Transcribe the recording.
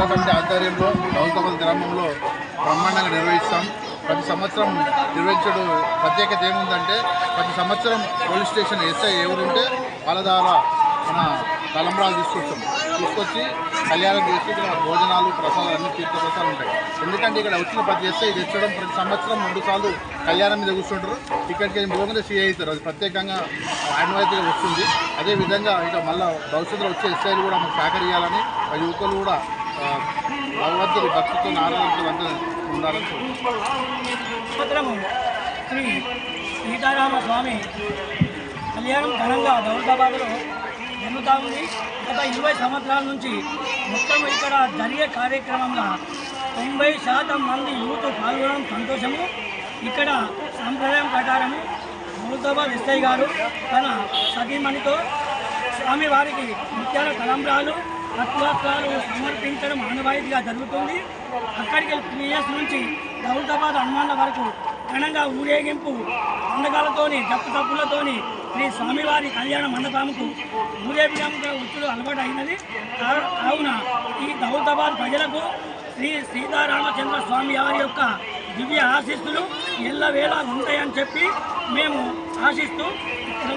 సేవా సమితి ఆధ్వర్యంలో దౌలతాబాద్ గ్రామంలో బ్రహ్మాండంగా నిర్వహిస్తాం. ప్రతి సంవత్సరం నిర్వహించడం ప్రత్యేకత ఏముందంటే ప్రతి సంవత్సరం పోలీస్ స్టేషన్ ఎస్ఐ ఎవరుంటే వాళ్ళ ద్వారా మన తలంబ్రాలు తీసుకొచ్చి కళ్యాణం చేసి ఇక్కడ భోజనాలు ప్రసాదాలు అన్ని తీర్థ ప్రసాదాలు ఉంటాయి. ఎందుకంటే ఇక్కడ వచ్చిన ప్రతి ఎస్ఐ తెచ్చడం ప్రతి సంవత్సరం 3 సార్లు కళ్యాణం మీద కూర్చుంటారు. ఇక్కడికి భోజనం సీఐ అవుతారు. అది ప్రత్యేకంగా ఆనవాయితీగా వస్తుంది. అదేవిధంగా ఇక మళ్ళీ భవిష్యత్తులో వచ్చే ఎస్ఐలు కూడా మాకు సహకరించాలని ఆ యువకులు కూడా భగవంతుడి భక్తితో నారాయణతో అంతా ఉండాలని కోరుకుంటున్నాము. శ్రీ సీతారామ స్వామి కళ్యాణం ఘనంగా దౌలతాబాద్లో జరుగుతూ ఉంది. గత 20 సంవత్సరాల నుంచి మొత్తం ఇక్కడ జరిగే కార్యక్రమంలో 90% మంది యూత్ పాల్గొనడం సంతోషము. ఇక్కడ సంప్రదాయం ప్రకారము దౌలతాబాద్ ఎస్ఐ గారు తన సతీమణితో స్వామివారికి ముత్యాల తలంబ్రాలు అత్వాస్త్రాలు సమర్పించడం ఆనవాయితీగా జరుగుతుంది. అక్కడికి 3 ఇయర్స్ నుంచి దౌలతాబాద్ హనుమాన్ల వరకు ఘనంగా ఊరేగింపు పండగలతోని జప్పు తప్పులతోని శ్రీ స్వామివారి కళ్యాణ మండపంకు ఊరేగింపుగా ఉచ్చులు అలవాటు అయినది. కావున ఈ దౌలతాబాద్ ప్రజలకు శ్రీ సీతారామచంద్ర స్వామి వారి యొక్క దివ్య ఆశీస్సులు ఎల్లవేళ ఉంటాయని చెప్పి మేము ఆశిస్తూ